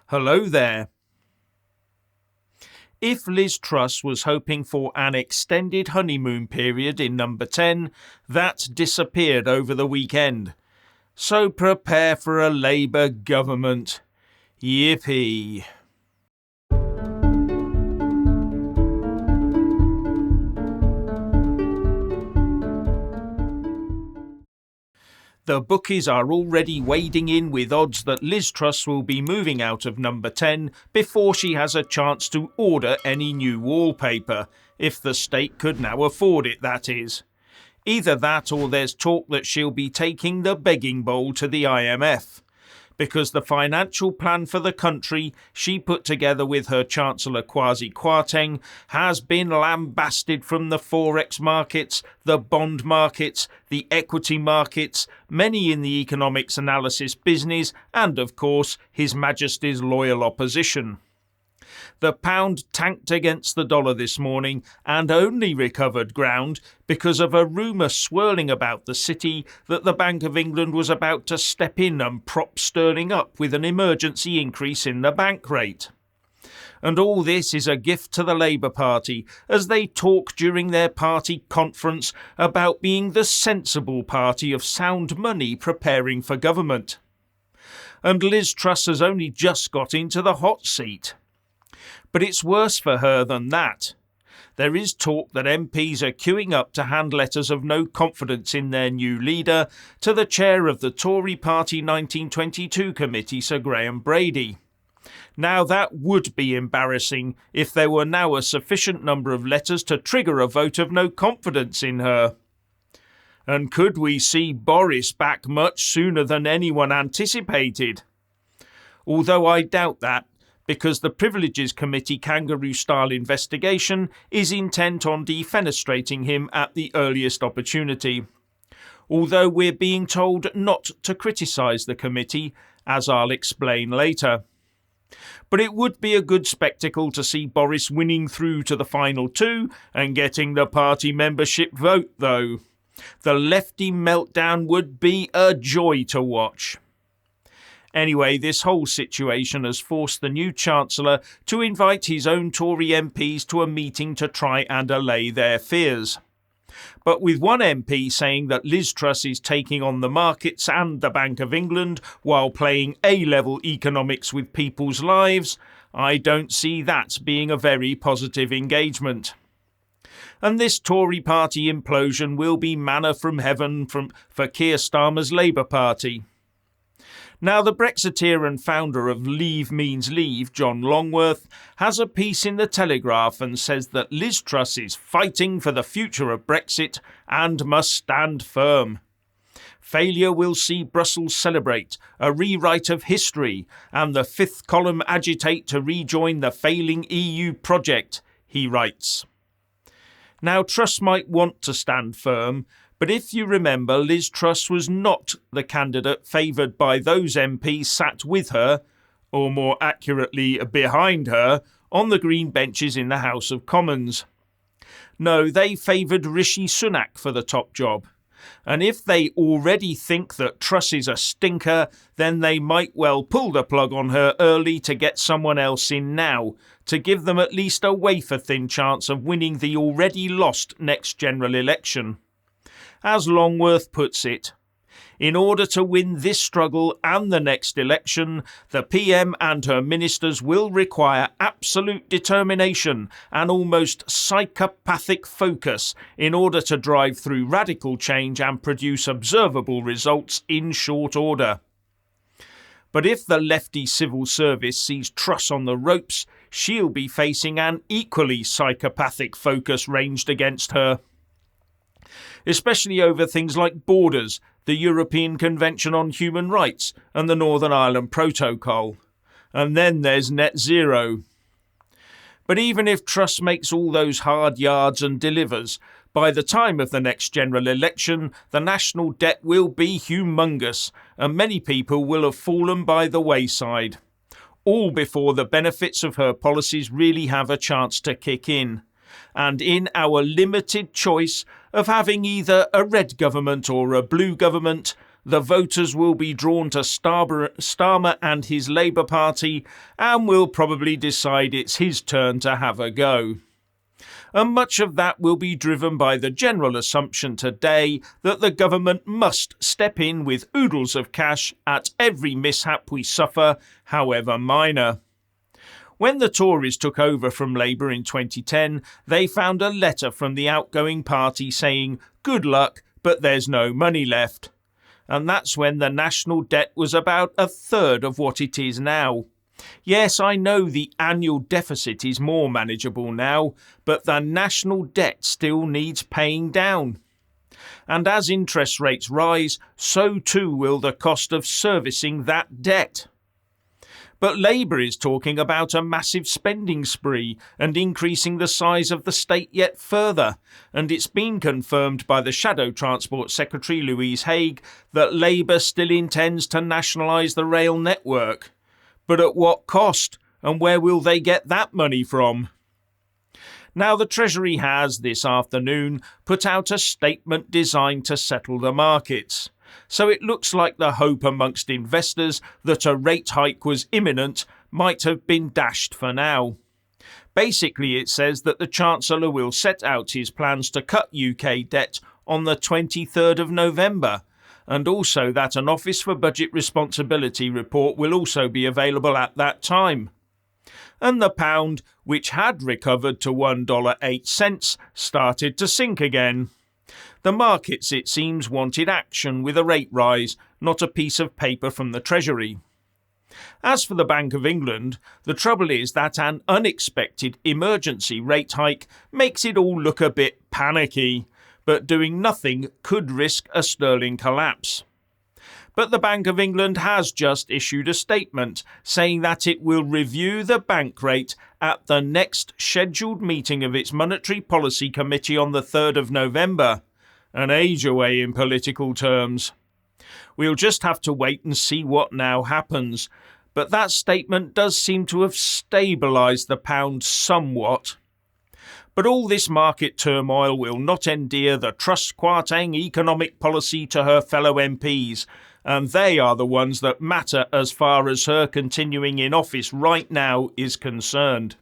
Hello there. If Liz Truss was hoping for an extended honeymoon period in number 10, that disappeared over the weekend. So prepare for a Labour government. Yippee. The bookies are already wading in with odds that Liz Truss will be moving out of number 10 before she has a chance to order any new wallpaper, if the state could now afford it, that is. Either that or there's talk that she'll be taking the begging bowl to the IMF, because the financial plan for the country she put together with her Chancellor Kwasi Kwarteng has been lambasted from the forex markets, the bond markets, the equity markets, many in the economics analysis business, and of course His Majesty's loyal opposition. The pound tanked against the dollar this morning and only recovered ground because of a rumour swirling about the city that the Bank of England was about to step in and prop sterling up with an emergency increase in the bank rate. And all this is a gift to the Labour Party as they talk during their party conference about being the sensible party of sound money preparing for government. And Liz Truss has only just got into the hot seat. But it's worse for her than that. There is talk that MPs are queuing up to hand letters of no confidence in their new leader to the chair of the Tory Party 1922 committee, Sir Graham Brady. Now that would be embarrassing if there were now a sufficient number of letters to trigger a vote of no confidence in her. And could we see Boris back much sooner than anyone anticipated? Although I doubt that, because the Privileges Committee kangaroo-style investigation is intent on defenestrating him at the earliest opportunity. Although we're being told not to criticise the committee, as I'll explain later. But it would be a good spectacle to see Boris winning through to the final two and getting the party membership vote, though. The lefty meltdown would be a joy to watch. Anyway, this whole situation has forced the new Chancellor to invite his own Tory MPs to a meeting to try and allay their fears. But with one MP saying that Liz Truss is taking on the markets and the Bank of England while playing A-level economics with people's lives, I don't see that being a very positive engagement. And this Tory party implosion will be manna from heaven for Keir Starmer's Labour Party. Now, the Brexiteer and founder of Leave Means Leave, John Longworth, has a piece in the Telegraph and says that Liz Truss is fighting for the future of Brexit and must stand firm. Failure will see Brussels celebrate, a rewrite of history, and the fifth column agitate to rejoin the failing EU project, he writes. Now, Truss might want to stand firm, but if you remember, Liz Truss was not the candidate favoured by those MPs sat with her, or more accurately behind her, on the green benches in the House of Commons. No, they favoured Rishi Sunak for the top job. And if they already think that Truss is a stinker, then they might well pull the plug on her early to get someone else in now, to give them at least a wafer-thin chance of winning the already lost next general election. As Longworth puts it, in order to win this struggle and the next election, the PM and her ministers will require absolute determination and almost psychopathic focus in order to drive through radical change and produce observable results in short order. But if the lefty civil service sees Truss on the ropes, she'll be facing an equally psychopathic focus ranged against her. Especially over things like borders, the European Convention on Human Rights and the Northern Ireland Protocol. And then there's net zero. But even if Truss makes all those hard yards and delivers, by the time of the next general election, the national debt will be humongous, and many people will have fallen by the wayside. All before the benefits of her policies really have a chance to kick in. And in our limited choice of having either a red government or a blue government, the voters will be drawn to Starmer and his Labour Party and will probably decide it's his turn to have a go. And much of that will be driven by the general assumption today that the government must step in with oodles of cash at every mishap we suffer, however minor. When the Tories took over from Labour in 2010, they found a letter from the outgoing party saying, "Good luck, but there's no money left." And that's when the national debt was about a third of what it is now. Yes, I know the annual deficit is more manageable now, but the national debt still needs paying down. And as interest rates rise, so too will the cost of servicing that debt. But Labour is talking about a massive spending spree and increasing the size of the state yet further, and it's been confirmed by the Shadow Transport Secretary Louise Haigh that Labour still intends to nationalise the rail network. But at what cost, and where will they get that money from? Now, the Treasury has, this afternoon, put out a statement designed to settle the markets. So it looks like the hope amongst investors that a rate hike was imminent might have been dashed for now. Basically, it says that the Chancellor will set out his plans to cut UK debt on the 23rd of November, and also that an Office for Budget Responsibility report will also be available at that time. And the pound, which had recovered to $1.08, started to sink again. The markets, it seems, wanted action with a rate rise, not a piece of paper from the Treasury. As for the Bank of England, the trouble is that an unexpected emergency rate hike makes it all look a bit panicky, but doing nothing could risk a sterling collapse. But the Bank of England has just issued a statement saying that it will review the bank rate at the next scheduled meeting of its Monetary Policy Committee on the 3rd of November, an age away in political terms. We'll just have to wait and see what now happens, but that statement does seem to have stabilised the pound somewhat. But all this market turmoil will not endear the truss-bust economic policy to her fellow MPs, and they are the ones that matter as far as her continuing in office right now is concerned.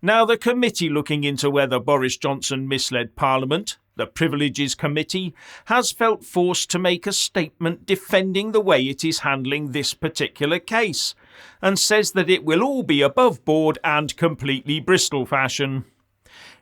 Now, the committee looking into whether Boris Johnson misled Parliament, the Privileges Committee, has felt forced to make a statement defending the way it is handling this particular case, and says that it will all be above board and completely Bristol fashion.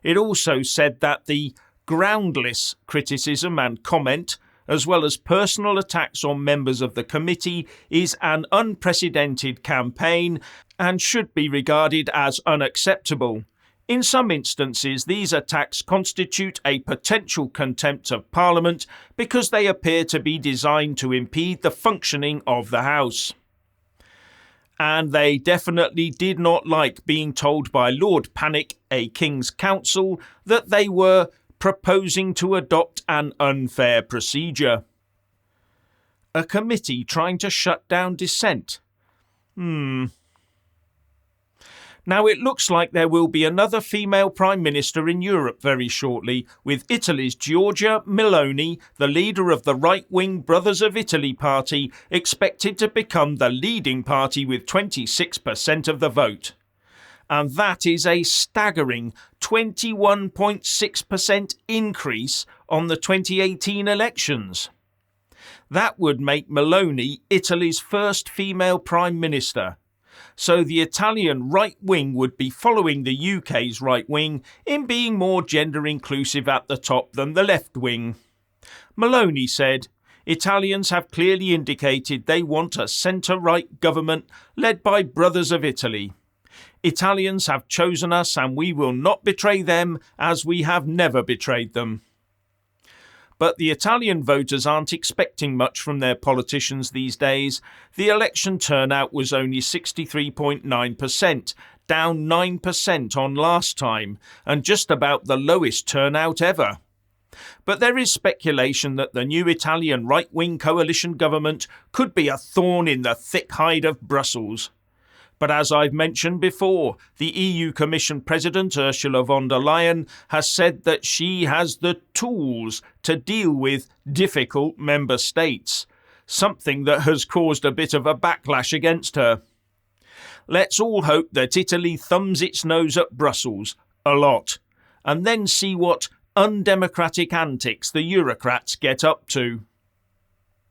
It also said that the groundless criticism and comment, as well as personal attacks on members of the committee, is an unprecedented campaign and should be regarded as unacceptable. In some instances, these attacks constitute a potential contempt of Parliament because they appear to be designed to impede the functioning of the House. And they definitely did not like being told by Lord Panic, a King's Counsel, that they were proposing to adopt an unfair procedure. A committee trying to shut down dissent? Now, it looks like there will be another female Prime Minister in Europe very shortly, with Italy's Giorgia Meloni, the leader of the right-wing Brothers of Italy party, expected to become the leading party with 26% of the vote. And that is a staggering 21.6% increase on the 2018 elections. That would make Meloni Italy's first female Prime Minister. So the Italian right wing would be following the UK's right wing in being more gender inclusive at the top than the left wing. Meloni said, "Italians have clearly indicated they want a centre-right government led by Brothers of Italy. Italians have chosen us and we will not betray them as we have never betrayed them." But the Italian voters aren't expecting much from their politicians these days. The election turnout was only 63.9%, down 9% on last time, and just about the lowest turnout ever. But there is speculation that the new Italian right-wing coalition government could be a thorn in the thick hide of Brussels. But as I've mentioned before, the EU Commission President Ursula von der Leyen has said that she has the tools to deal with difficult member states, something that has caused a bit of a backlash against her. Let's all hope that Italy thumbs its nose at Brussels a lot, and then see what undemocratic antics the Eurocrats get up to.